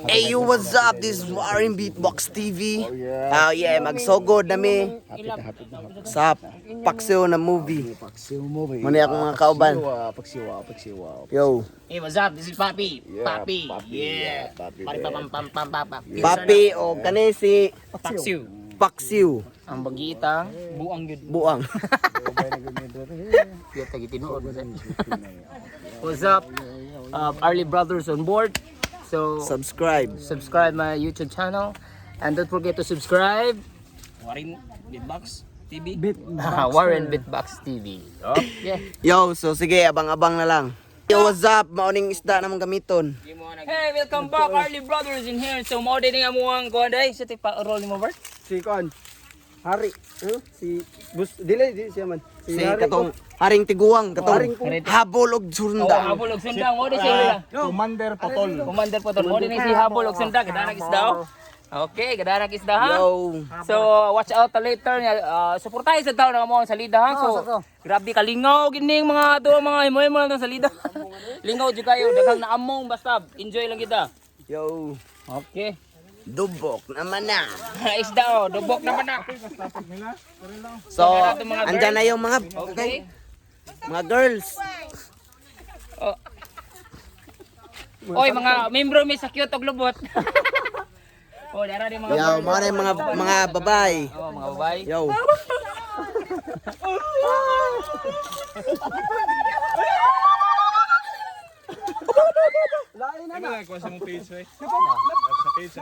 Hey, yo, what's up? This is Warren Beatbox TV. Oh yeah, magsogod nami sa Paksiw na movie. Muna akong mga kauban. Yo. Hey, what's up? This is Papi. Papi. Yeah. Pari pam pam pam pam pam. Papi o kani si Paksiw. Ang bagitang buang yun. Buang. Kaya tagi tinuod. What's up? Early Brothers on board. So subscribe my YouTube channel and don't forget to subscribe Warren Beatbox TV. Warren Beatbox TV. Oh, yeah. Yo, so sige, abang-abang na lang. Yo, what's up? Mauning isda namang gamiton. Hey, welcome back, Early Brothers in here. So mo din nga mo ang kuan dai sa tipa roll mo Bert. Si Kon. Hari. Si Bus dili di siya man. Si katong Haring Tiguang, katong Habol og Sunda. Habol og Sunda mo di siya. Commander Potol. Commander Potol mo din si Habol og Sunda gadanag isda. Okay, gadanag isda ha. Yo. So watch out later nga suportahay sa tawo nga mo ang salida ha. So grabe kalingaw gining mga to mga himo-himo lang sa salida. Lingaw jud kayo daghang naamong basta enjoy lang kita. Yo. Okay. Dubok naman na. Isda oh, dubok naman na. So, andyan na yung mga Okay. mga girls. Oh. Oy mga membro mi sa cute og lubot. Oh, dara di mga Yo, mga na yung mga babay. Oh, mga babay. Yo. Lain na na. Kuha sa mong page, eh. Sa Sa page,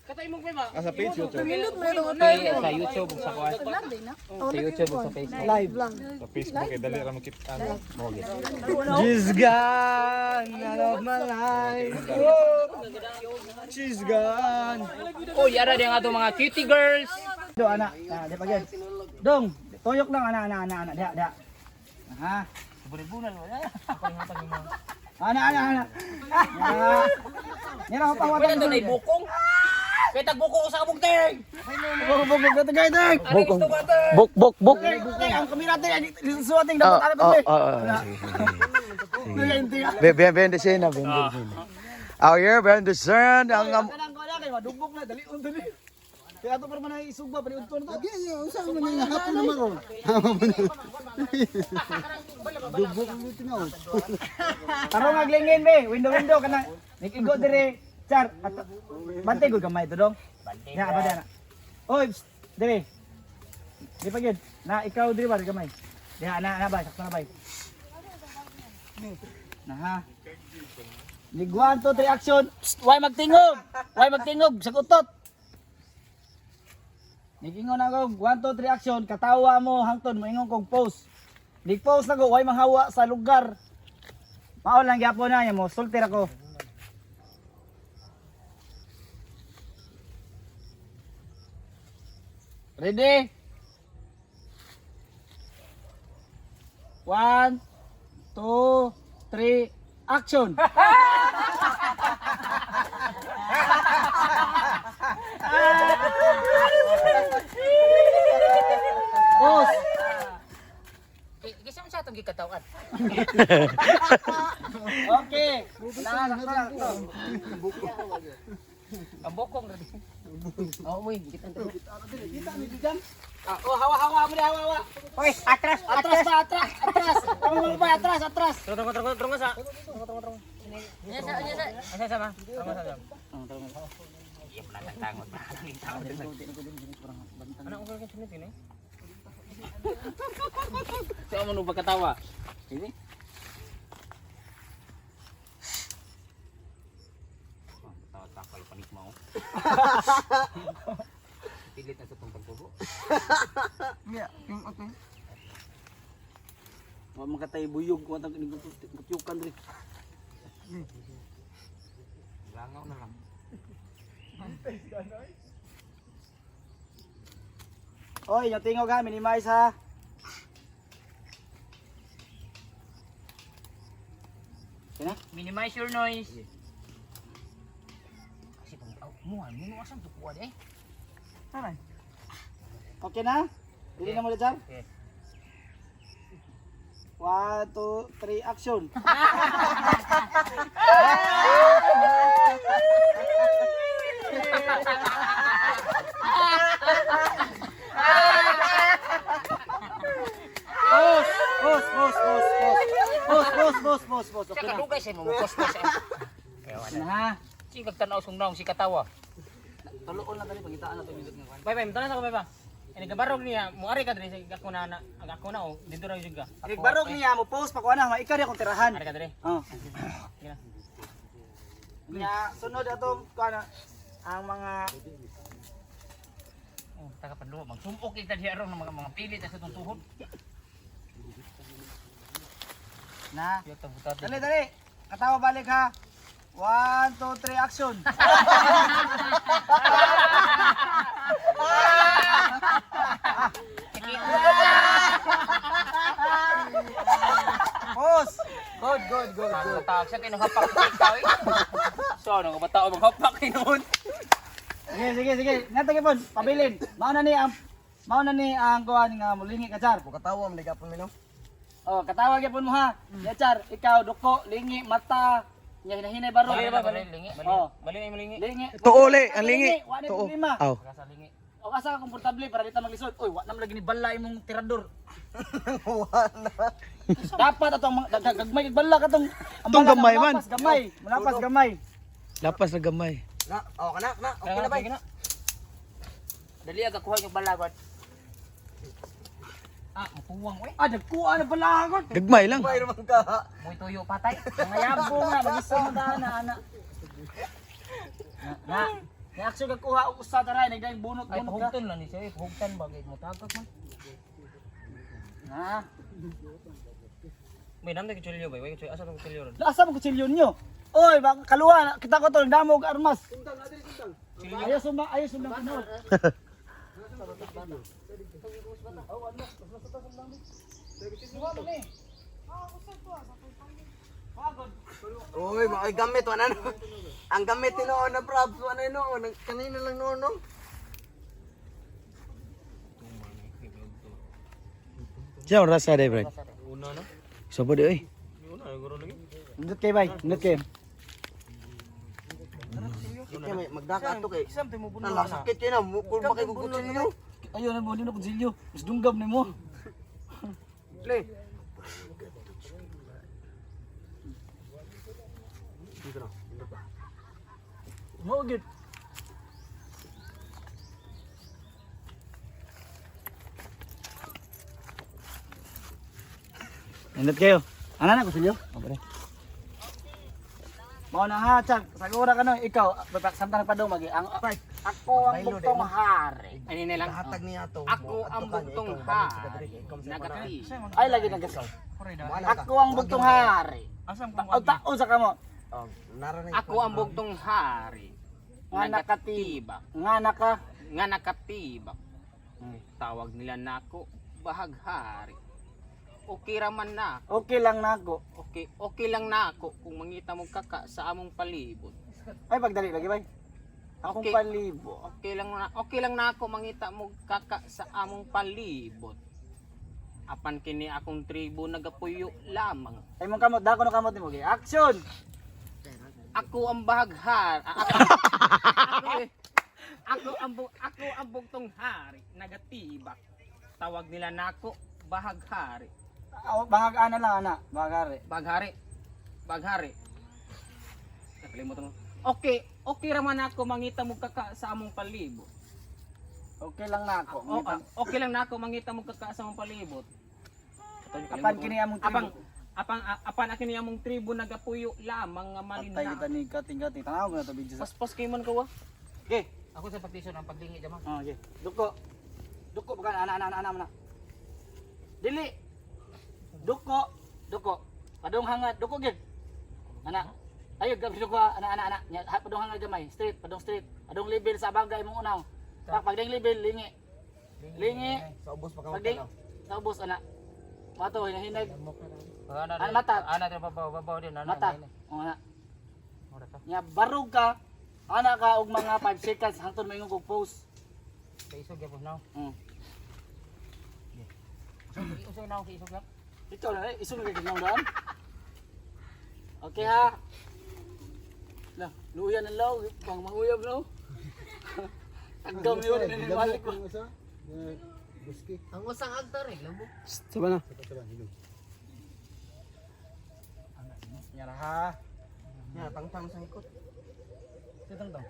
Katay mo ba? sa page, YouTube. Sa YouTube sa kuan. Sa YouTube sa Facebook. live. Sa Facebook, eh, dali ra makita. She's gone out of my life. She's gone. Oh, yara di nga to mga cutie girls. Do anak, di pagyan. Dong, toyok lang anak. Dia. Ha? Bunal mo. Ako yung hatag mo. Anak. Nira ko pang Wala doon ay bukong. Kaya tagbukong sa kabog ting. Buk na tagay ding. Buk. Ang kamera din suwating dapat ano pa. Bende sena. Oh yeah, bende sena. Kanang ko kay madubok na dali dali. Kaya ato para man isugba pa ni udton to. Agi, usa man nga hapon naman ron. Dubok mo tinaw. Tarong aglingin be, window kana. Nikigo dire, char. Bantay gud gamay to dong. Ya abada na. Oy, dire. Di pa gyud. Na ikaw dire ba gamay. Diha na bay, sakto na bay. Na ha. Lig 1 2 3 action. Why magtingog sa kutot. Nigingon na ko 1 2 3 action, katawa mo hangton mo ingon kog pose. Lig pose na ko, way manghawa sa lugar. Mao lang gyapon na mo, sultir ako. Ready? 1 2 3 action. Pose. Kisa man sa atong gikatawan. Okay. Ang bokong na din. Oh, uy, kita to. Oh, hawa mo dia hawa. Oy, atras. Kamu ba atras. Terung sa. Asa sama. Iya penantang tangot. Ano ang kaya sunod ini? Siya mo nung pagkatawa. Ini? Tawa-tawa panik mo. Pilit na sa tong pagpubo. Iya, yung okay. Wa makatay buyog ko tag gutyukan diri. Langaw na lang. Oy, yung tingog ha, minimize ha. Kena? Minimize your noise. Kasi pag mo asam tukuan eh. Aray. Okay na? Dili na mo dyan? Okay. 1, 2, 3, action. Boss. Okay na. Kadugay sa mo kuskus. Na. Si kagtanaw sungnaw si katawa. Tuloon na dali pangitaan na to bindot nga. Bye, mutana na ko bye. Ini kabarog niya, muari ka diri sa ako na ako na oh, dito ra jud ka. Barog niya mo post pa ko na, maikar akong tirahan. Ari ka diri. Oh. Sige na. Nya sunod atong kana ang mga Oh, taga padlo, magsumok kita diha ron ng mga pilit sa itong tuhod. na. Yo tong butat. Dali. Katawa balik ha. 1, 2, 3, action. Pause. Good. Tawag sa kinuhapak ikaw eh. So, ano ba tao maghapak noon? Sige. Natagi pon, pabilin. Mao na ni ang kuan nga mulingi ka char. Katawa man gapon mi no. Oh, katawa gyapon mo ha. Ya char, ikaw duko, lingi, mata, nya hinahinay baro. Bali na lingi. Lingi. Tuole, ang lingi. Wa ni Tuo. problema. Aw. Kasa lingi. O asa ka komportable para di ta maglisod. Oy, wa nam lagi ni bala imong tirador. Dapat atong gagmay bala ka tong Tong gamay man. Mulapas gamay. Lapas na gamay. Na, kana. Okay na ba? Dali aga kuha yung balagot. Ah, mapuwang we. Ah, dagkuan na balagot. Gagmay lang. Muy tuyo patay. Mga yabo nga, mag-isa mo ana. Na. Ni action kuha og usa taray nagdayeg bunot Ay, ka. pahugtan lang ni siya. Pahugtan bagay mo tagak man. Na. May namda kutsilyo ba? Way kutsilyo. Asa tong kutsilyo ron? Asa mo kutsilyo nyo? Oy, kaluwa, kita ko to damog armas. Ayos sumang kunod. Uy, maoy gamit wala na. Ang gamit ni noon na props wala noon, kanina lang noon no. Siya rasa dai, bro. Una na. Sopo di oy. Una guro lagi. Nindot kay bay, nindot kay. Kaya may magdaka ato kay. Isam mo buno Nala sakit yun na, kung makikugutsin niyo. Ayun na mo din ako kutsilyo. Mas dunggam nimo. Le. Mo gid. Nindot kayo. Ana na kutsilyo? Okay. Mao na ha, Chag. Sagura ka no, ikaw, samtang pa daw magi. Ako ang bugtong hari. Ani na lang. Hatag niya to. Ako ang bugtong hari. Nagakali. Ay lagi nang gasaw. Ako ang bugtong hari. Asam Taon sa kamo. Ako ang bugtong hari. Nga Nagatibak. Nga Nakatibak. Tawag nila nako bahaghari. Okay raman na. okay lang nako. Okay lang na ako kung mangita mo kaka sa among palibot. Ay pagdali lagi bay. Akong Okay. palibo. Okay lang na ako mangita mo kaka sa among palibot. Apan kini akong tribo nagapuyo lamang. Ay mong kamot, dako no kamot nimo gi. Action. Ako ang bahaghar. Ako ang bugtong hari, nagatibak. Tawag nila nako bahaghari. Bahag ana lang ana, bahagari. Baghari. Nakalimutan mo. Okay raman ako mangita mo kaka sa among palibot. Okay lang nako. Okay lang nako mangita mo kaka sa among palibot. Apan kini among tribo. Apan kini among tribo nagapuyo lamang nga Patay malinaw. kita ni kating-kating. Tanaw ko na to video sa. Paspas kay man ko wa. Okay. Ako sa pagtisyon ang paglingi jaman. Okay. Duko bukan ana. Dili. Duko. Padung hangat, duko gid. Ana. Ayo gabi duko ana. Nya padung hangat gamay, padung straight. Padung level sa bagay mong unaw. Pagding level lingi. Sa ubos pa Pagding sa ubos ana. Mato hinahinag. Ana mata. Ana din babaw din ana. Mata. Ana. Nya barug ka. Ana ka og mga 5 seconds hangtod mo ingong post. Isog gyapon now. Mm. Isog now isog lang. Ikaw na isunod kay kinang daan. Okay ha. Lah, luyan ang law, pang manguyab no. Agam yun ni balik ko. Ang usang actor eh, labo. Saba na. Nyara ha. Ya, tang-tang sa ikot. Sitang tang.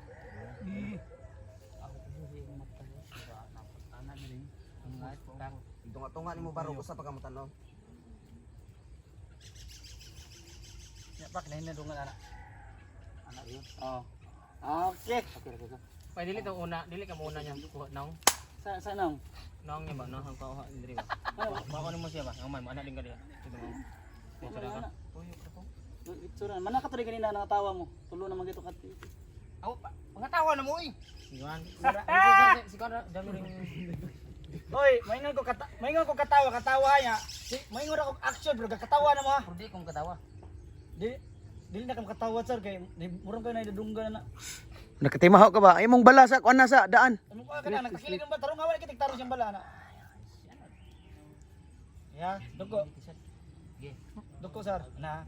Tunga-tunga nimo baro ko sa pagkamutanaw. Ya pak na dungan anak. Anak yun. Oh. Okay. Pwede dili to una, dili ka muna niya kuha nang. Sa nang. Nang niya ba nang kuha diri ba. Mao mo siya ba? Ang man ana din ka diya. Itsura, mana ka tuloy kanina nakatawa mo. Tulo naman gito kat. Aw, pangatawa na mo oy. Sigan. Sigan dami ring. Oy, maingon ko katawa niya. Maingon ako action bro, katawa na mo ha. Pwede kong katawa. Dili na kam katawa sir kay murang ka na idudunggan na. Nakatimahaw ka ba? Imong bala sa kuan na sa daan. Ano ka na nakakilig ba tarong awal kitik tarong siyang bala na. Ya, dugo. Ge. Dugo sir. Na.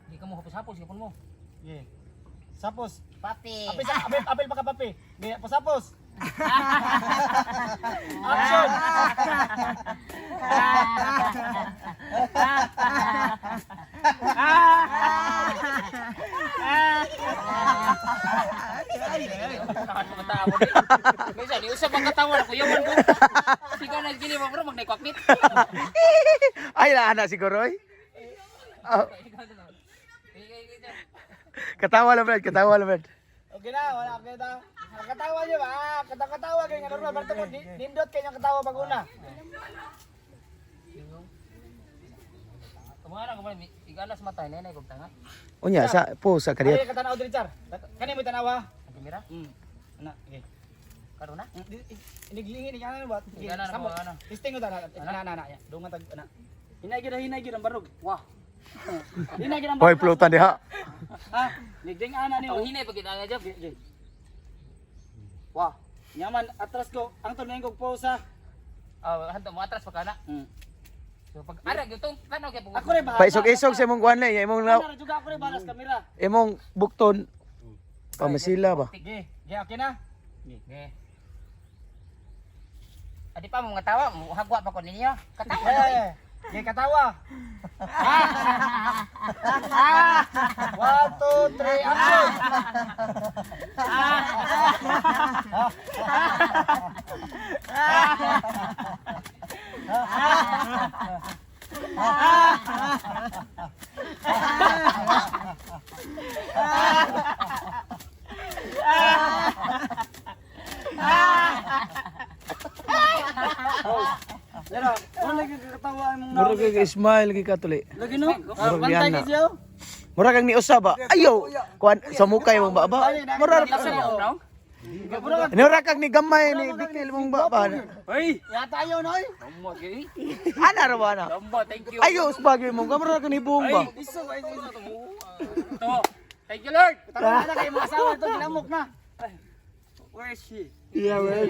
Di ka mo hapos-hapos yapon mo. Ye. Sapos. Papi. Apel pa ka papi. Gaya pasapos. Action. Katawa di. Bisa di usap ang katawa na kuyawan ko. Sigan na gini mo bro magnakwaknit. Ay la ana siguro oy. Oh. Katawa lang Brad, katawa lang Brad. Okay na, wala ka kita. Katawa niyo ba? Katawa kay nga normal barto mo nindot kay nga katawa pag una. Kumara ko ba igalas matay nenay kog tanga. Unya sa po sa Kani kadiyat. ka tanaw diri char. Kani mo tanawa? Ang kamera. Ana, okay. Karo na. Iniglingin ni kana ba? Gana na mo ano. Testing ko ta na. Dungan tag ana. Hinay gyud ang barog. Wah. Hinay gyud ang Hoy plutan diha. Ha? Nigding ana ni. Ang hinay pagit nga jab. Wah. Nyaman atras ko ang tunayin kog pose ha. Hanto mo atras pa kana. So pag ara gitong tanaw kay Ako rin bahala. Paisog-isog sa imong kuan lay, imong Ano juga ako rin balas kamera. imong bukton. Pamasila ba? Ge, okay na? Ge. Adi pa mo ngatawa, mo hagwa pa ko ninyo. Katawa na. Eh, ge katawa. 1, 2, 3, action. Pero, ano lagi katawa mong Mura kay smile kay katuli. Lagi no? Murag Bantay yan na. kasi yo. Mura kang ni usab ba? Ayaw. Kuan sa mukay mong baba. Mura Nura kag ni gamay ni bikil mong baba. Hoy, Yata ayo noy. amo ge. Ana ra ba na? Lamba, thank you. Ayaw bagay mong gamra kag ni buong ba. Iso ba iso to mo. To. Thank you Lord. Tara na kay mga asawa to ginamok na. Where is she? Yeah, well.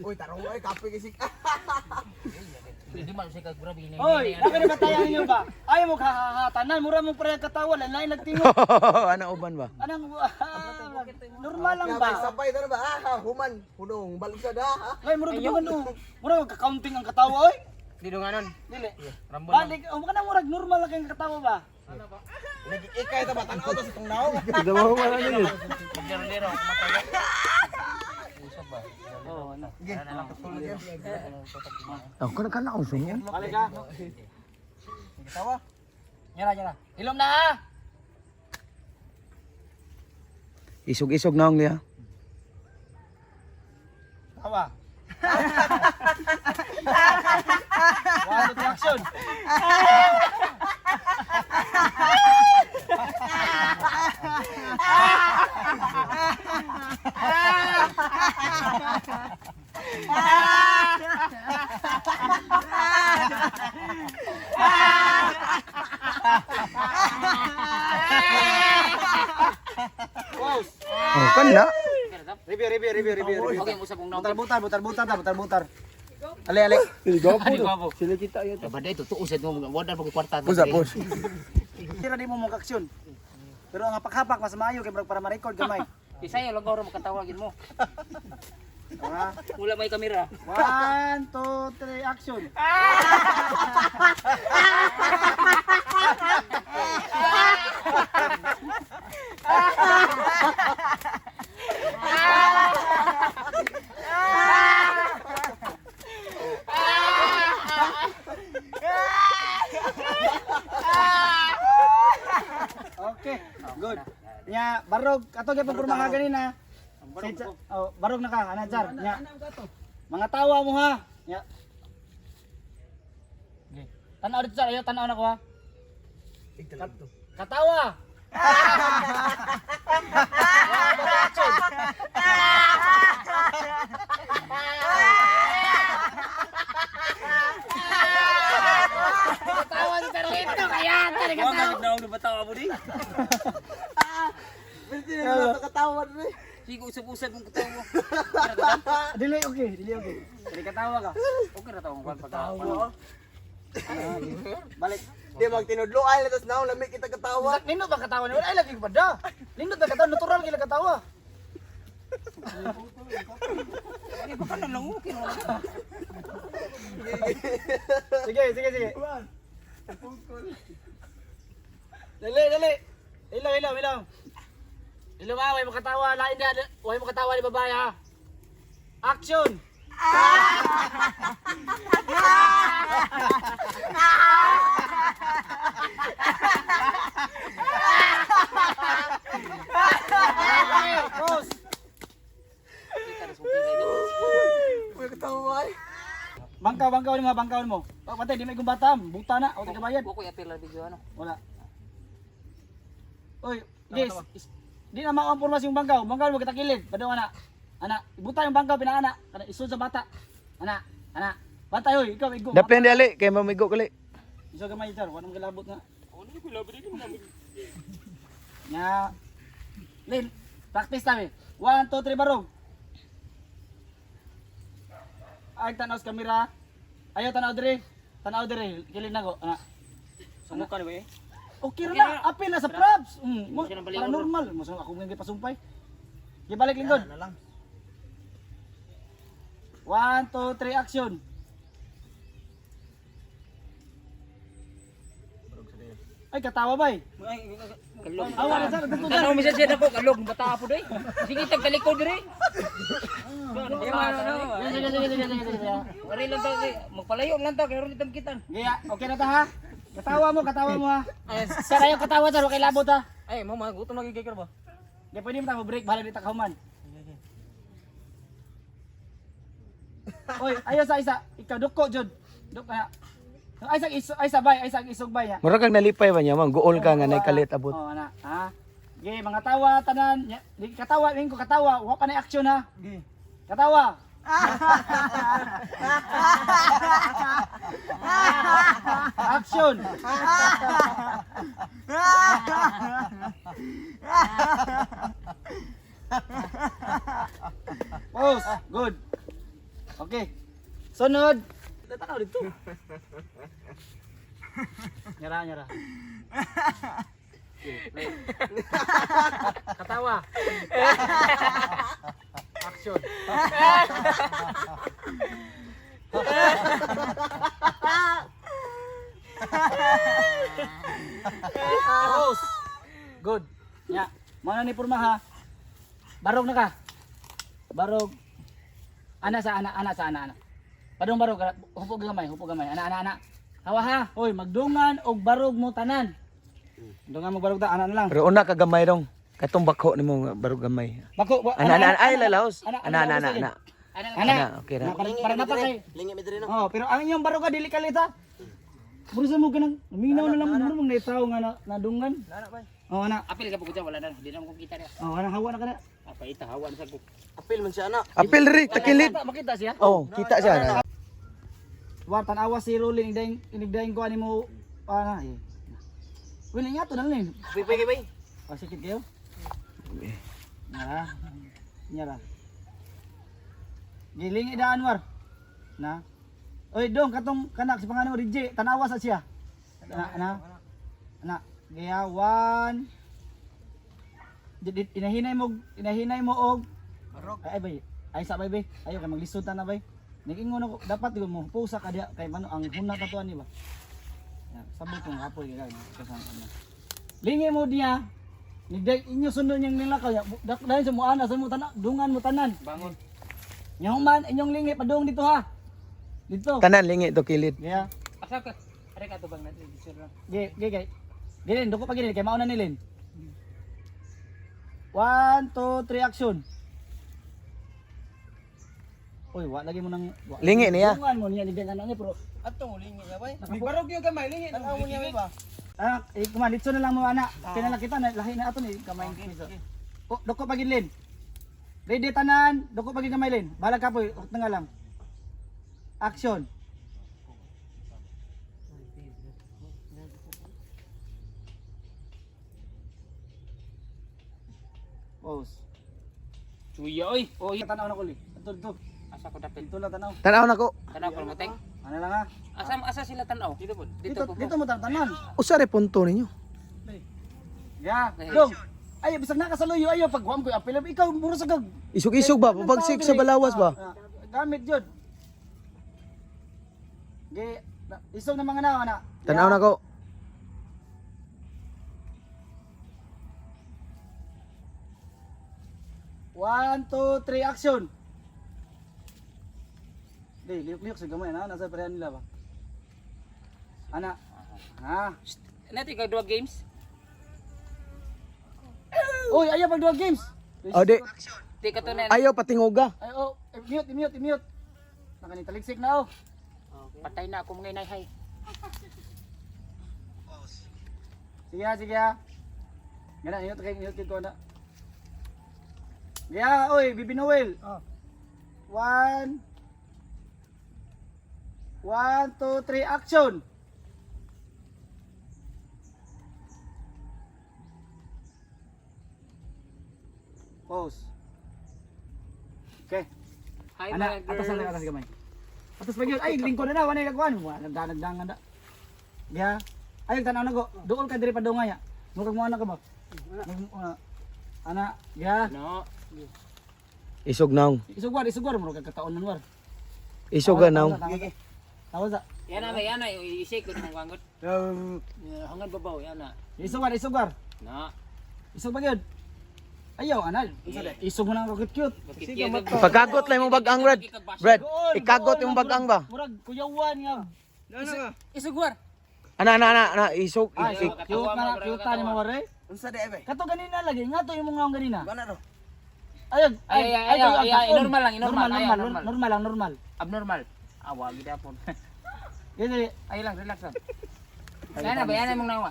Uy, tarong oy kape kisik. Hindi man siya grabe ni. Oy, lagi ba tayo niyo ba? Ay mo tanan mura mo pre katawa lain lagi tingo. Ana uban ba? Anang normal lang ba? Sabay na ba? Human, hunong balusad ha. Ay mura gyud no. Mura ka-counting ang katawa oy. Di dunganon. Dili. Rambon. lang. Balik, o kana murag normal lang kang katawa ba? Ikay ta ba tanaw to sa tong naong. Dabaw mo na yun. Dero-dero matay. Usap ba? Oo, ano. Ako na kana ang sunyo. Balik ka. Katawa. Nyara. Ilom na ha. Isog-isog naong niya. Tawa. One, two, action. Oh, kana. Review. Okay, usap kong number. Butar. Ale. Gwapo. Sila kita yun. Banda ito, tuusin mo, wala pag kwarta. Pusa, pus. Tira di mo mong aksyon. Pero ang hapak-hapak mas maayo kay para ma-record gamay. Isa yung lugar mo makatawagin mo. Ah, Wala may kamera. 1 2 3 action. Okay, good. Nya barog ato gyud pagpormaha ganina. Barog na ka, ana Char. Nya. Mga tawa mo ha. Nya. Okay. Tanaw dito Char, ayo tanaw na ko ha. Katawa. Katawa ni Carlito kaya tali katawa. Katawa na eh. Sige, usap-usap mong katawa mo. Dili okay. Dili katawa ka. Okay na tawang pagkatawa. Balik. Di magtinudlo ay latas naong lamig kita katawa. Nindot ba katawa ni? Ay lagi pada. Nindot ba katawa natural gila katawa. Ay, baka na lang okay. Sige. Dali. Ilaw. Ilaw, way mo katawa, lain dia, way mo katawa ni babae ha. Action. Pause. Bangkaw mo. Patay di may gumbatam, buta na, o taga bayad. Buko i-appeal lang video ano. Wala. Oy, guys. Di na mao pormas yung bangkaw. Bangkaw mo kita kilid. Padong ana. Ana, ibuta yung bangkaw pinaana. Kana isod sa bata. Ana. Bata hoy, ikaw igo. Dapende ali kay mamigo kali. Iso gamay jar, wala mong kilabot nga. Nya. Lin, practice tabi. 1 2 3 barog. Ay tanaw sa kamera. Ayo tanaw dire. Kilid na ko. Ana. Sumuka na ba eh? Okay ra na, apil na sa props. Mo siya nang baliw, Para normal. Mo sa ako nga pasumpay. Gibalik lingkod. 1 2 3 action. Ay katawa bay. Kalog. Awa na sir, dito Tanaw mi siya nako kalog bata po doy. Sige tag talikod dire. Sige. Wari lang ta magpalayo lang ta kay ron itam kitan. Gaya, okay na ta ha. Katawa mo ha. Sir ayo katawa sir, okay labot ha. Ay mo magutom lagi kay ba? Di pwede mo ta mo break bahala di ta kahuman. Oy, ayo sa isa. Ikaw duko jud. Duk na. Ay sa isog bay. Mura kang nalipay ba niya, mang gool ka nga naikalit abot. Oh, ana. Ha. Ge, mga tawa tanan. Di katawa, ko katawa. Wa pa na action ha. Ge. Katawa. Action. Pause. Good. Okay. Sunod. Tatanaw dito. Nyara. Katawa. Action. Pause. Good. Ya, mana ni purma ha? Barog na ka. Barog. Ana sa ana. Padung barog, hupo gamay. Ana. Hawa ha. Hoy, magdungan og barog mo tanan. Dungan mo barog ta, ana na lang. Pero una ka gamay dong. Katong bako nimo nga barog gamay. Bako, Ana ay lalaos. Ana. Ana, okay ra. Para napakay. Lingi mi diri no. Oh, pero ang inyong barog ka dili kalita. Burusa mo ganang minaw na lang mo na tao nga nadungan. Ana ba? Oh, ana. Apil ka po ko wala na. Di na mo kita niya. Oh, ana hawa na kana. Apa ita hawan sa ko. Apil man siya ana. Apil ri takilit. Makita siya. Oh, kita siya na. War tanawa si Rolling inigdayin ko animo ana eh. Wala nga to nalin. Bay. Oh, sikit kayo. Nyara. Giling ida Anwar. Na. Oy, dong katong kanak si pangalan mo Rije, tanawa sa siya. Ana. Gaya 1. Inahinay mo og ay bay. Ay sa bay bay. Ayo kay maglisod ta na bay. Nigingon ako dapat gyud mo pusa ka diha kay mano ang hunat na tuan ni ba. Sabot kong kapoy kay kasama. Lingi mo diya. Nigday inyo sundo niyang nilakaw. Dahil sa muana sa mo tanan, dungan mo tanan. Bangon. Nyong man inyong lingi padung dito ha. Dito. Tanan lingi to kilid. Gaya. Asa ka? Are ka to bang natin sir. Gay. Gilin, doko pa gilin kay mauna nilin. 1, 2, 3 action. Oy, wa lagi mo nang Lingi niya. Dungan mo niya ligyan ano ni pero Ato lingi niya bay. Barog yung kamay lingi. Tanaw niya ba? Kuman dito na lang mo ana. Kinala kita na lahi na ato ni kamay piso. Oh, doko pa gilin. Ready tanan, doko pa gid kamay lin. Balag ka po, uk na nga lang. Action. Pause. Suya oy. Oy. Tanaw na ko li. Ito. Asa ko dapit. Ito lang tanaw. Tanaw na ko. Tanaw ko mo teng. Ano lang ha? Asa sila tanaw? Dito po. Dito mo tanan. Usa re punto ninyo. Ya, dong. Ayo bisag na ka sa luyo ayo pag wam ko apil ikaw muro sa gag. Isog-isog ba? Pabagsik sa balawas ba? Gamit jud. Ge isog na mga nawa na. Tanaw na ko. One, two, three, action. Di, liuk-liuk sa gamay na nasa parehan nila ba? Ana. Ha. Nati ka dua games. Oy, ayaw pag dual games. O di, Di ka to na. ayaw patingoga. Ay, oh, mute. Nakanitaligsik na oh. Patay na ako mga inay. Sige ha. Gana, mute ko na. Yeah, oy, Bibi Noel. 1, 2, 3, action. Pause. Okay. Hi Ana, mga atas lang girls. atas gamay. Atas pa gyud. Ay, lingkod na wanay kagwan. Nagdangan da. Ya. Ay, tanaw na ko. Duol ka diri pa dungay ya. Mukag mo ana ka ba? Ana, ya. No. Isog naw. Isugwar mo kag kataon nan war. Isog ka naw. Tawas sa. Yan na, i-shake ko ng wangot. Hangad babaw, yan na. Isugwar. Na. Isug ba gyud? Ayaw ana. Isug mo nang rocket cute. Sige, Pagkagot lang mo bagang Brad. Brad, ikagot yung bagang ba? Murag kuyawan nga. Isugwar. Ana, isog. Ay, cute na ni mo war eh. Unsa di ba? Kato ganina lagi, nga to yung mga ganina. Bana ro. Ayun, Normal lang, normal. Abnormal. Awa, gida po. Yan Ay lang, relax lang. Yan na mong nawa.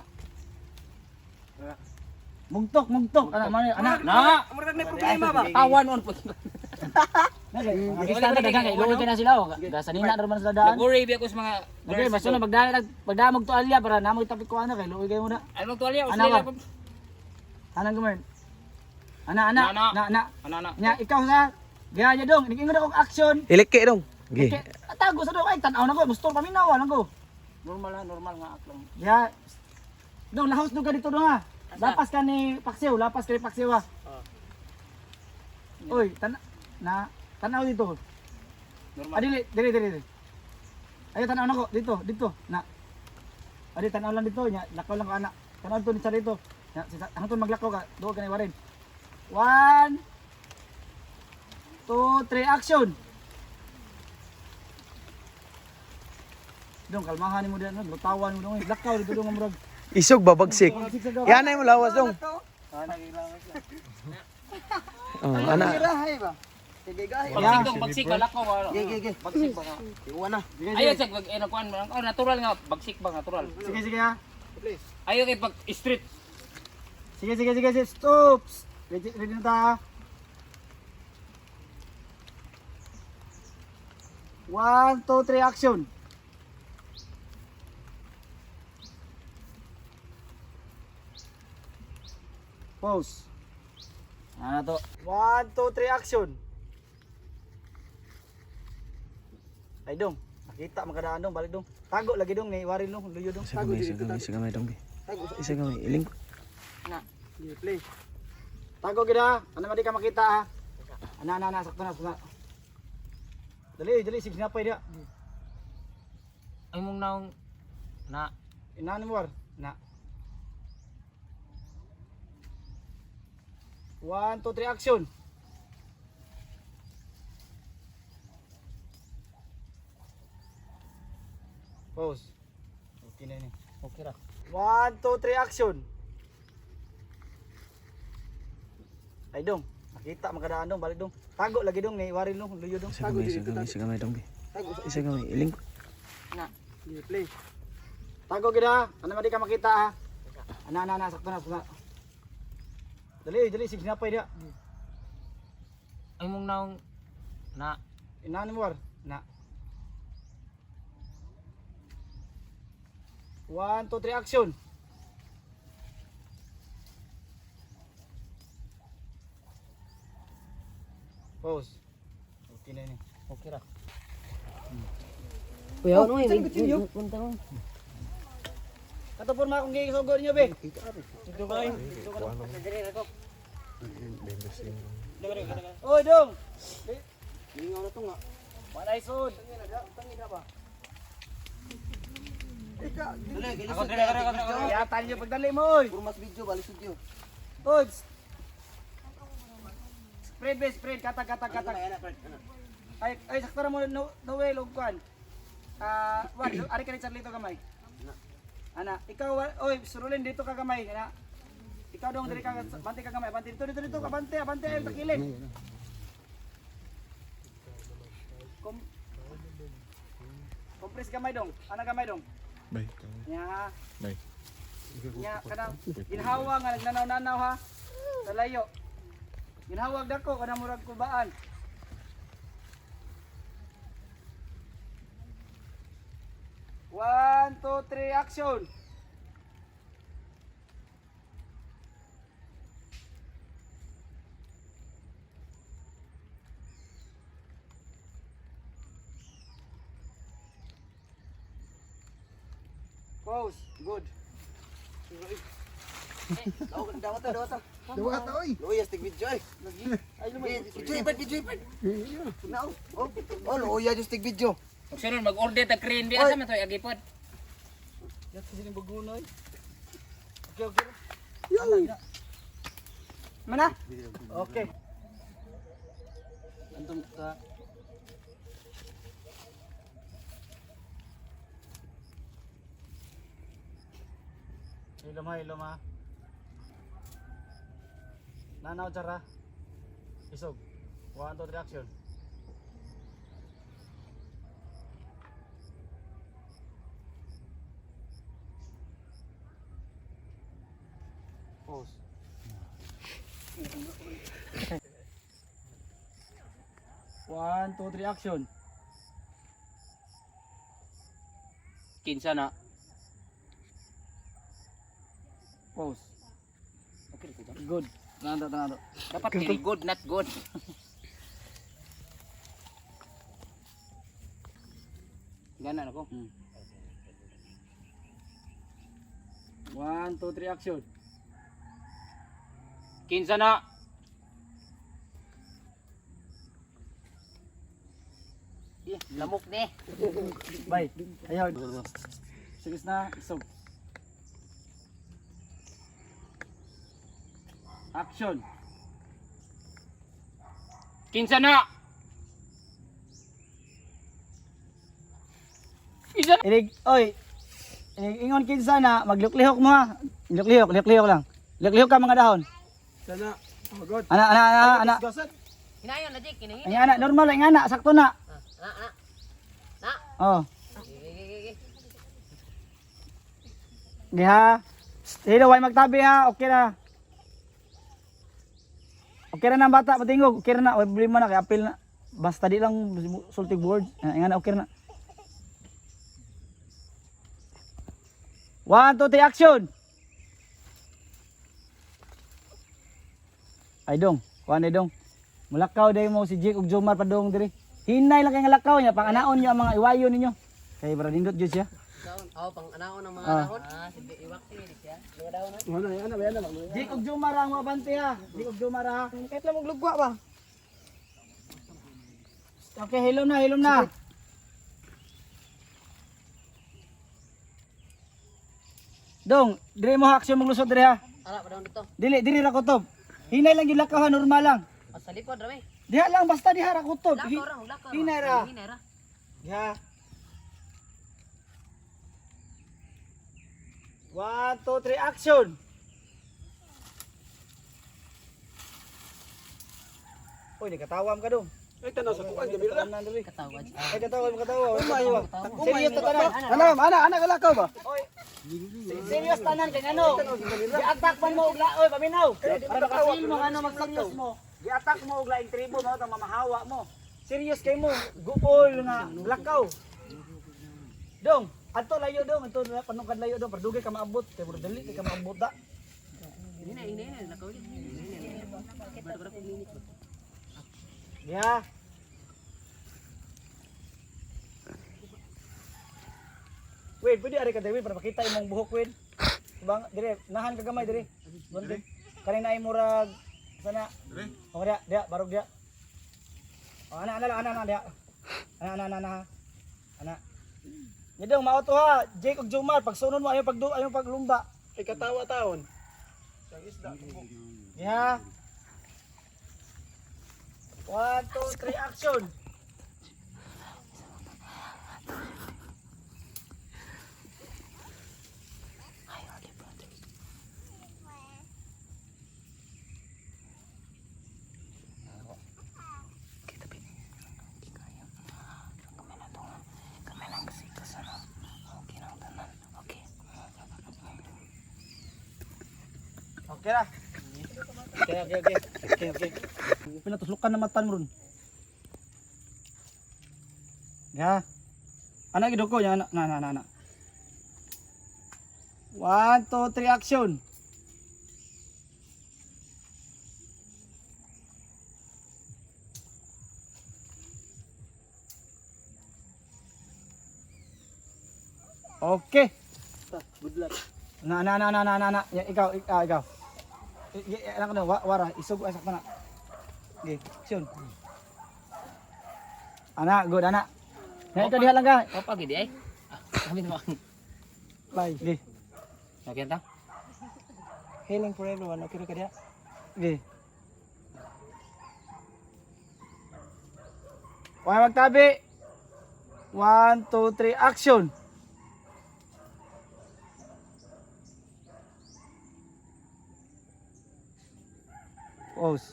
mugtok. Ana. Na! Murag may problema ba? Awan on po. Nakikita dagang kay luoy na sila oh. Gasanina ra man sa daan. Nag-worry ako sa mga Okay, basta na pagdamog to alya para namo itapik ko ana kay luoy kayo muna. Ay magtuwalya o Ana sila ba? Anang gumen. Ana. Ana. Nya ikaw sa gaya dong, nigingon ako action. Ilike dong. Gi. Tago sa dong ay tan-aw na ko, gusto paminaw lang ko. Normal nga aklang. Ya. Dong lahos dong ka dito dong ha. Lapas ka ni Paksiw ha. Oy, tanaw dito. Normal. Dili. Ayo tanaw na ko dito. Na. Adi tanaw lang dito nya, lakaw lang ka ana. Tanaw to ni sa dito. Ya, hangtod maglakaw ka, duol ka ni warin. 1, 2, 3, action. Dong kalmahan mo diyan, lutawan mo dong, lakaw dito dong murag. Isog ba bagsik? Yan ay mo lawas dong. Oh, ana. Bagsik ba lako ba? Bagsik ba nga? Iwan na. Ayaw sa kuan mo. Natural nga, bagsik ba natural. Sige ha. Ayaw kay pag street. Sige. Stop. Ready na ta. 1, 2, 3, action. Pause. Ano to? 1, 2, 3, action. Ay dong, Kita makadaan dong, balik dong. Tago lagi dong ni Warin dong, luyo dong. Tago dito. Isa gamay dong. Isa gamay. Iling ko. Sige, play. Tago gida, ano man di ka makita ha. Ana, sakto na. Dali, sige sinapay dia. Ay mong naong na Inahan mo war. Na. 1, 2, 3, action. Pause. Okay na ini. okay ra. 1, 2, 3, action. Ay dong, nakita makadaan dong, balik dong. Tago lagi dong ni Warin dong, luyo dong. Tago dito. Isa gamay dong. Isa gamay. Iling ko. Sige, play. Tago gida, ano man di ka makita ha. Ana, sakto na. Dali, sige sinapay dia. Ay mong naong na Inahan mo war. Na. 1, 2, 3, action. Pause. Okay na ini. okay ra. Kuya, ano Punta mo. Kato po mga kung gigisogod niyo be. Oy dong. Lingaw na to nga. Walay sud. Ako dire. Yatan niyo pagdali mo oy. Mas video, balik studio. Oy. Spread, katag. Ay sakto na mo no way log kwan. Ari ka ni Charlito gamay. Ana, ikaw oy, surulin dito ka gamay, ana. Ikaw dong diri ka bante ka gamay, bante dito ka bante ay takilin. Kompres gamay dong. Ana gamay dong. Bay. Nya. Bay. Nya kana ginhawa nga nagnanaw-nanaw ha. Sa layo. Ginhawag dako kana murag kubaan. One, 2, 3, action! Pause. Good. Dawata oy. Loyas tig video ay. Video ipad. Now. Oh, loya just tig video. Ug sunod mag-order ta crane di asa man toy agipod. Yan kasi yung bagunoy. Okay. Yo! Mana? Okay. Antum ka. Ilom ha. Nanaw cara. Isog. 1, 2, 3, action. Pause. One, 2, 3, action. Kinsa na. Pause. Good. Tanado. Dapat very good not good. Gana ako. 1, 2, 3, action. Kinsa na. Lamok ni. Bye. Ayaw. Sige na, isog. Action. Kinsa na. Kinsa. Ingon kinsa na, magluklihok mo ha. Luklihok lang. Luklihok ka mga dahon. Sana. Oh god. Ana. Hinayon na dik, hinayon. Ay ana, normal lang ana, sakto na. Na. Oh. Di ha. Hilo, way magtabi ha. Okay na. Okay na ang bata, patingog. Okay na, way problema na, kaya apil na. Basta di lang sultig board. Nga na, okay na. 1, 2, 3, action! Ay dong, kuhan ay dong. Mulakaw day mo si Jake ug Jomar pa dong diri. Hinay lang kay nga lakaw niya, pang anaon niyo ang mga iwayo ninyo. Kay para nindot jud siya. Oh, pang anaon ng mga Ah. dahon. Sige, iwak siya. Mga dahon. Di og Jumara ang mabante ha. Di og Jumara ha. Kahit lang maglugwa ba? Okay, hilom na, hilom na. Dong, dire mo action maglusod dire ha. Ara pa daw dito. Dili ra kutob. Hinay lang yung lakaw ha, normal lang. Sa likod rami. Diha lang basta diha ra kutob. Lakaw ra, lakaw. Hinay ra. Hinay ra. Diha. 1, 2, 3, action. Uy, nagkatawam ka dong. Ay, tanaw sa tukan, gabi ra. Katawad. Ay, katawa. Serious ta tanan. Ana, galakaw ba? Oy. Serious tanan kay ano? Gi-attack man mo og laoy, paminaw. Para maka-feel mo ano mag-serious mo. Gi-attack mo og laing tribo mo tang mamahawa mo. Serious kay mo, guol nga lakaw. Dong, adto layo dong, adto panungkad layo dong, pardugay ka maabot, kay mura dali kay ka maabot da. Hinay, lakaw din. Ya. Wait, pwede ari ka David para makita imong buhok wait. Bang, dire, nahan ka gamay dire. Bunti. Kanina ay murag sana. Oh, dia, barog dia. Oh, ana dia. Ana. Nyedong mao to ha, Jake ug Jomar, pagsunod mo ayo paglumba. Ay katawa taon. Sang isda. Ya. 1, 2, 3, action! Okay lah. Okay. Pinatuslukan na matan mo ron. Ya. Anak gidoko ya anak. Na. 1, 2, 3, action. Okay. Good luck. Na. Ya, ikaw. Anak na, wara, isog asak na. Okay, action. Anak, good anak. Ya, ikaw diha lang ka. Apa gini ay? Kami naman. Bye. Okay. Okay ta? Healing for everyone. Okay ka diha. Okay. Huwag magtabi. 1, 2, 3, action. Pause.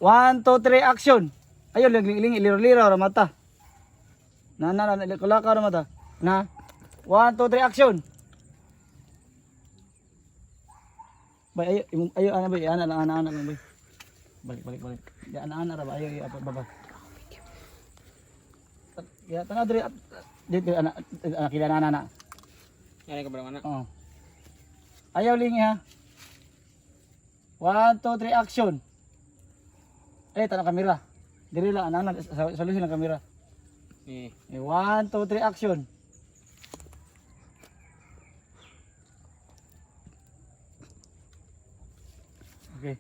1, 2, 3, action. Ayo, ling liro-liro ra mata. Na, kulaka ra mata. Na. 1, 2, 3, action. Bay, ayo ana bay, ana lang bay. Balik. Ya ana ra ba, ayo baba. Ya tanaw diri dito anak kila ana. Yan ka ba anak? Oh. Ayaw lingi ha. 1, 2, 3, action. Tanong kamera. Diri lang, anak, solution ng kamera. 1, 2, 3, action. Okay.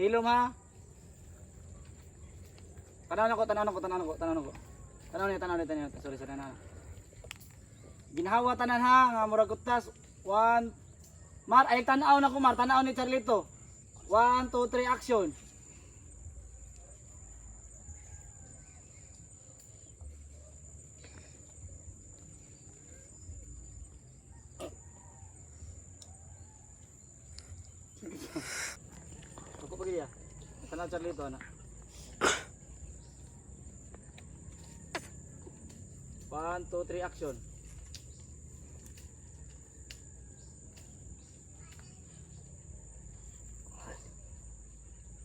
Hilom ha. Tanaw ko. Tanaw niya. Sorry, na. Ginhawa tanan ha, nga murag kutas. 1. Mar, ay tanaw na ko Mar, tanaw ni Charlito. 1, 2, 3, action. Ako pagi ya. Tanaw Charlito na. 1, 2, 3, action.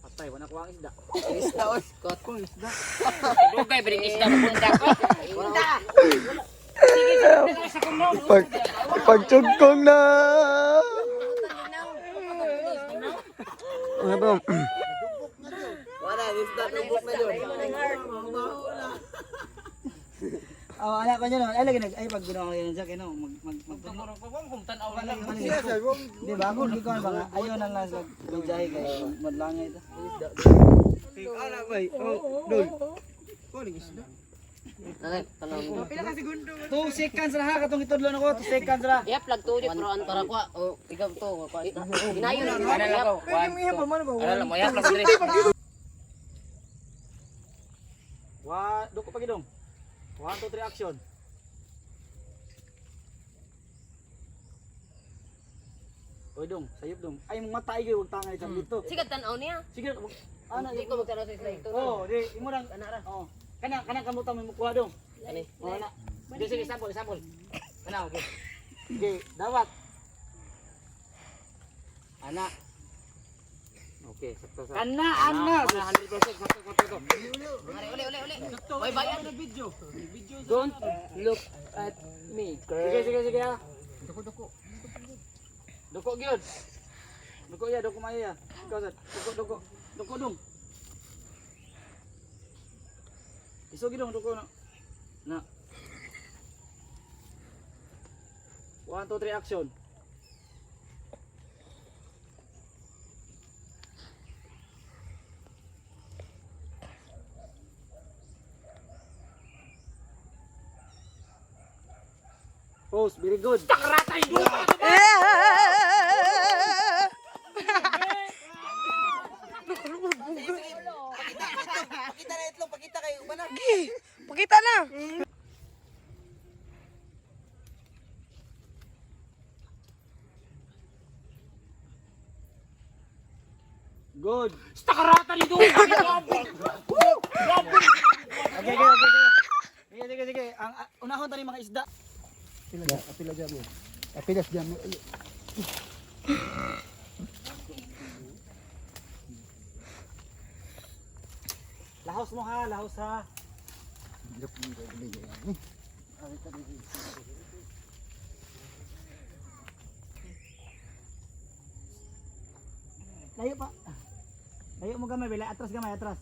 Patay, wala ko ang isda. Isda oy. Kot ko isda. Dugay bring isda mo bunda ko. Bunda. Pagtugkong na. Ano to? Wala, isda tubok na yun. Oh, anak ko nyo naman. Ay, lagi ay pag ginawa ko yun sa kino, magtulog. Di ba? Ako, di ko ba nga. Ayaw na lang sa gudyahe kayo. Madlangay ito. Anak ba? Oh, dul. Pila ka segundo. 2 seconds na ha. Katong itudlo na ko. 2 seconds na. Iya plug to di pro antara ko. Oh, ikaw to. Ginayo na. Ano lang ako? Ano lang, mayak lang ko diri. Duko pa gidong. 1, 2, 3, action. Oy dong, sayop dong. Ay mong mata ay wag tangay sa dito. Sige tan-aw niya. Sige, ana Di ko magtanaw sa ito. oh, di imo lang. Oh. Kana kamutan mo kuha dong. Ani. Oh, ana. Sige, sample. Kana okay. Okay, dawat. Ana. Okay, sakto sa. Kana. 100% sakto. Uli. Oy, bayan na video. Don't look at me, girl. Sige. Duko gyud. Duko maya. Ikaw sad. Duko dong. Iso gidong duko na. Na. 1, 2, 3, action. Pose, very good. Pakita na. Good. Takarata nito. Okay. Sige. Ang unahon tani mga isda. Pilas jam. Lahos mo ha, lahos ha. Layo pa. Layo mo gamay, bila atras gamay, atras.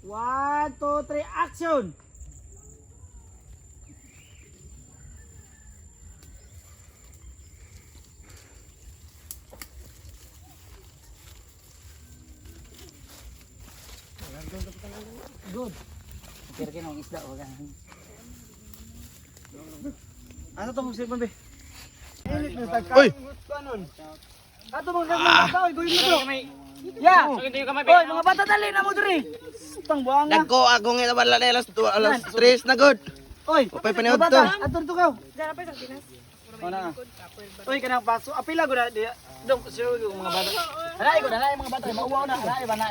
One, two, three, action! Good. Kira kira ng isda o gan. Ano to mong sipon be? Uy. Ato mga bata, oy, goy mo. Ya. Oy, mga bata dali na mo diri. Tang buanga. Dagko ako nga wala na alas 3 na good. Oy, Upay paniod mga to. bata, ato to kaw. Dara pa sa Pinas. Ona. Oy, kanang paso. Apila ko na diya. Dong, sino yung mga bata? Alay ko, alay mga bata. Mauwaw na, alay ba na.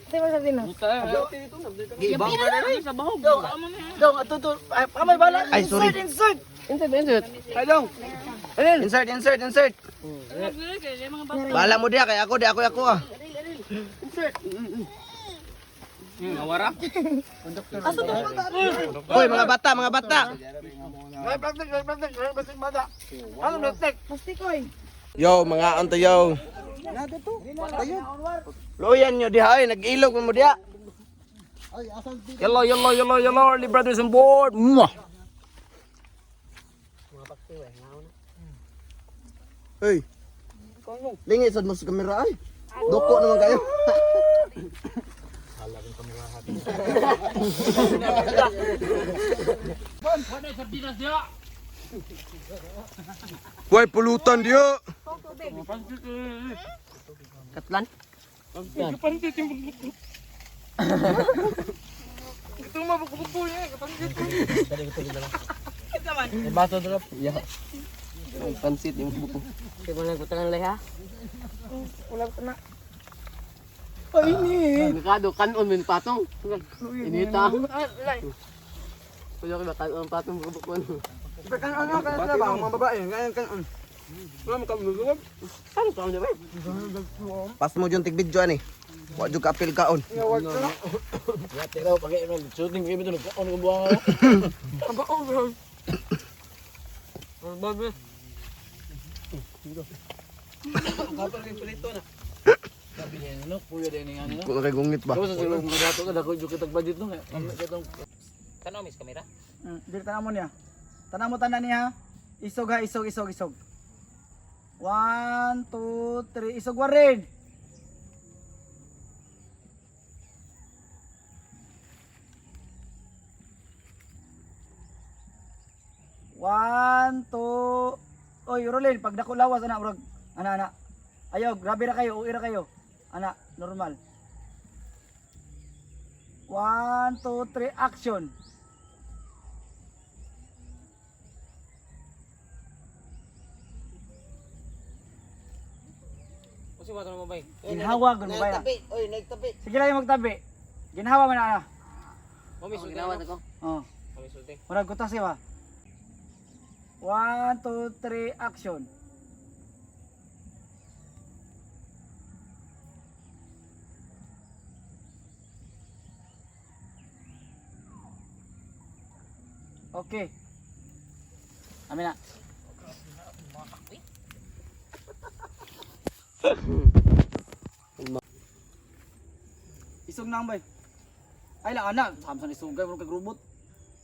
Di ba sa Pinas? Gibaw na dali sa bahog. Dong, ato to. Kamay bala. Ay, sorry. Insert. Ay, dong. Insert. Bala mo dia kay ako, di ako ah. Nawara. Hoy, mga bata. Ay, plastic bata. Ano plastic? Plastic oy. Yo, mga anto yo. Nado to. Ayun. Loyan nyo diha ay nag-ilog mo diha. Yellow, early brothers on board. Mwah. Hey. Lingit sad mo sa kamera ay. Doko naman kayo. Boy, pulutan dia. Katlan. Pansit yung buko. Kaya mo lang kutang lay ha. Mikado kanon min patong. Inita. Kuya ko kanon patong buko. Kanon ka ba mga babae? Ngayon kanon. Wala mo kamulog. Ano to ang diba? Pas mo jud tig video ani. Wa jud ka apil kaon. Kung nakagungit ba? Tanaw mis kamera. Dili tanah mo niya. Tanah mo tanda niya. Isog ha, isog. 1, 2, 3, isog warin. One, two. Oy, Rolin, pag dako lawas ana murag. Ana. Ayaw, grabe ra kayo, uwi ra kayo. Ana, normal. 1, 2, 3, action. Kasi wato na mo bay. Ginhawa gun mo ba na? Oy, nagtabi. Sige lang yung magtabi. Ginhawa man na. Mami sulti Ginawa ko. Oh. Mami sulti. Murag gutas ba? 1, 2, 3, action. Okay. Amin na. Isog na ang bay. Ay lang anak, samsan isugay mo kag robot.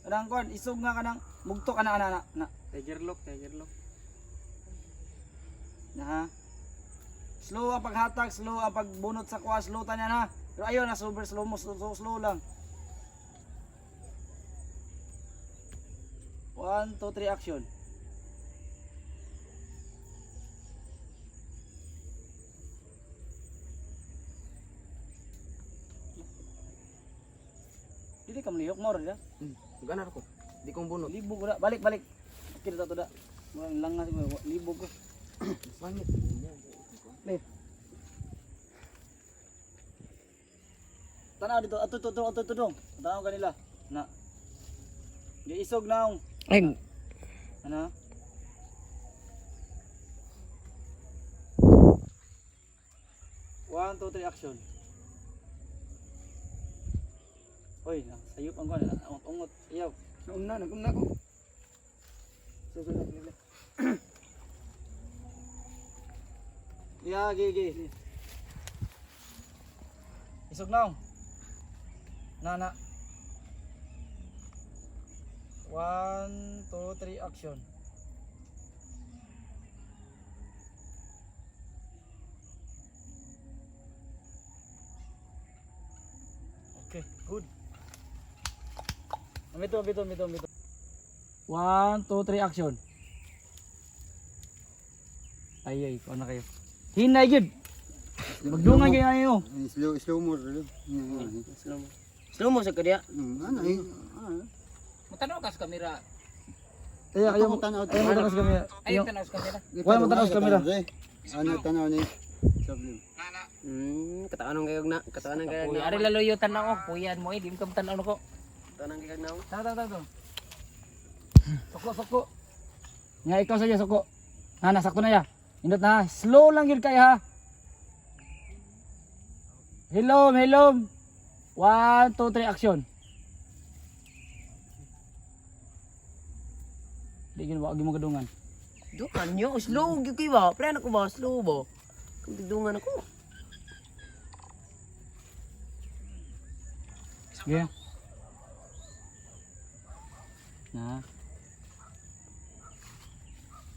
Kanang kon, isog nga kanang mugto kana ana. Tiger lock. Na ha. Slow ang paghatag, slow ang pagbunot sa kuha, slow tanan ha. Pero ayo na super slow mo, slow lang. 1, 2, 3, action. Dili ka malihok mo rin, Ganar ko. Di kong bunot. libog ko na. Balik. Kita to da. Walang lang nga siguro, libog ko. Pangit. Lip. Tanaw dito, ato dong. Tanaw kanila. Na. Di isog na ang. Ay, Ano? One, two, three, action. Oy, sayop ang kuwan, ungot. Iyaw. Nagumna ko. Susunod nila. Yeah, gigi. Isog na. Nana. 1, 2, 3, action. Okay, good. Mito. 1, 2, 3, action. Ay, kung na kayo. Hinay yun. Magdungan kayo na yun. Slow mo. Slow mo sa kadiya. matanaw ka sa kamera. Ayaw mo tanaw sa kamera. Ayaw tanaw sa kamera. Wala mo tanaw sa kamera. Ano tanaw ni? Kataan kayo na. Kataan kayo Uy, na. ari laloyo tanaw ko. Puyan mo di mo tanaw ko. Tanang kayo na. Tara. Soko. Nga ikaw sa soko. Nasakto na ya. Indot na ha. Slow lang yun kaya ha. Hilom. 1, 2, 3, action. Di ginawa, mo kadungan. Dukan nyo. Slow. Gyud kayo ba? Plano ko ba? Slow ba? Kung tidungan ako. Sige. Na.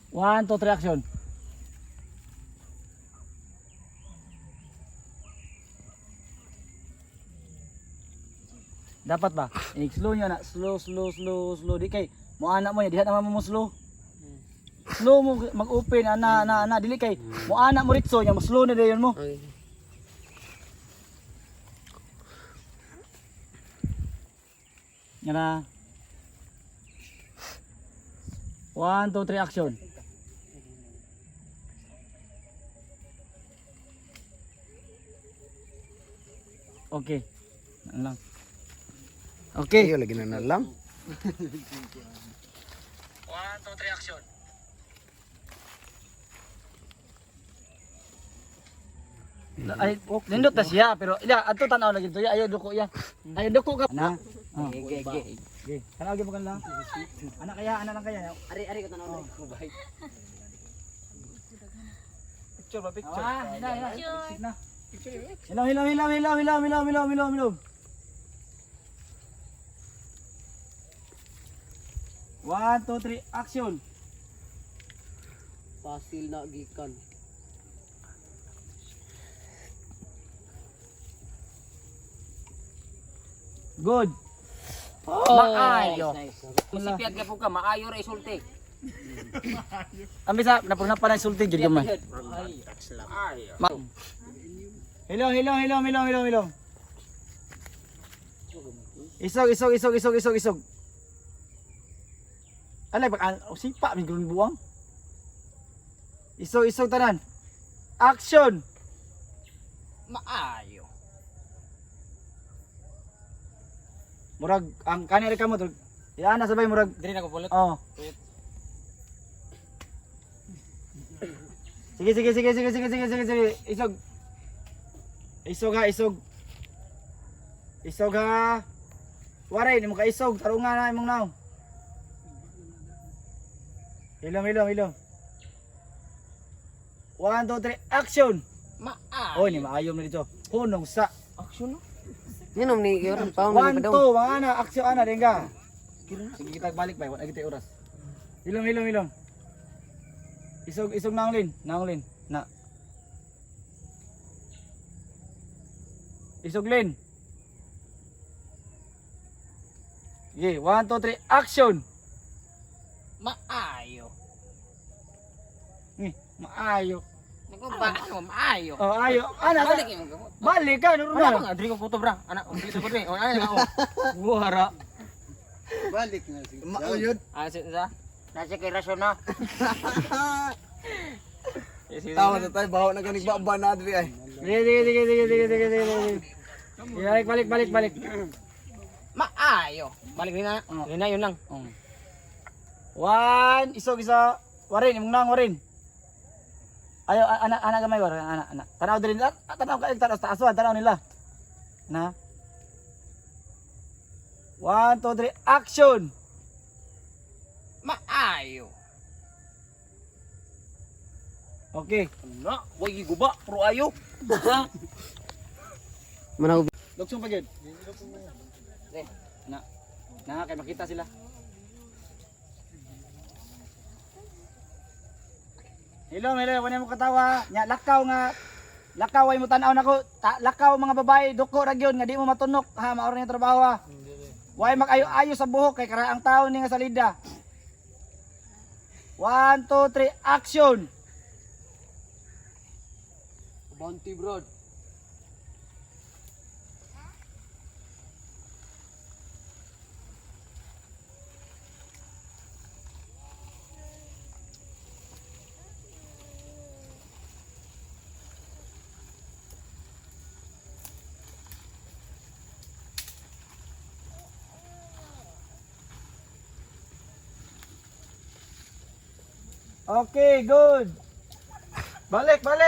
1, 2, 3, action. Dapat ba? I-slow nyo na. Slow. Di kay, mo anak mo yan. Dihat naman mo slow. Slow mo mag-open. Ana. Dili kay, mo anak mo ritso niya. Mo slow na dayon mo. Okay. Yan na. 1, 2, 3, action. Okay. Ano lang. Okay. Ayaw, lagi na lang. 1, 2, 3, action. Ay, nindot na siya pero ato tanaw lagi to ya. Ayo duko ya. Ayo duko ka. Na. Oh. Ge. Okay. Kana agi mo lang. Anak kaya, anak lang kaya. Ari ko tanaw. Picture ba picture? Na. Hilaw. 1, 2, 3, action. Pasil na gikan. Good. Maayo. Musipiat ka po ka, maayo ra isulti. Ambisa napuna pa na sulti jud gamay. Hilaw. Isog. Alay bak sipa mi gulong buang. Isog tanan. Action. Maayo. Murag ang kanere ka mo ya na sabay murag. Diri na ko pulot. Oh. Sige. Isog ha. Waray ni mo ka isog tarungan na imong naw. Hilom. 1, 2, 3, action. Maayo. Oh, ni maayom na dito. Hunong sa. Action no? Yan ni yun paong 1, 2, mga ana, action ana denga. Sige kita balik bay, wala kita oras. Hilom. Isog naunglin. Na. Isog lin. Okay, 1, 2, 3, action. Maayo. Maayo. Nako ba ano maayo. Oh, ayo. Ana, Balik yung gamot. balik ka, Wala normal. nga, diri ko puto bra. Anak, dito ko rin. O, ano, Buhara. Balik na sige. Mauyod. sa? Nasa kay rasyon na. Tawa na tayo, baho na ganig ba na diri ay. Sige. Balik. Maayo. Balik rin na. Yun na, yun lang. 1, isog isa. Warin, imong nang warin. Ayo, anak gamay war, anak. Tanaw diri nila. Tanaw ka taas, tanaw nila. Na. 1, 2, 3, action. Maayo. Okay. Na, wagi guba, pro ayo. Manaw. Luksong pagid. Na kay makita sila. Hello, wala mo katawa. Nya lakaw ay mo tan-aw nako. Lakaw mga babae duko ra gyud nga di mo matunok ha, maor ni trabaho ha. Way mag-ayo-ayo sa buhok kay karaang taon ni nga salida. 1, 2, 3, action. Bounty broad. Okay, good. Balik.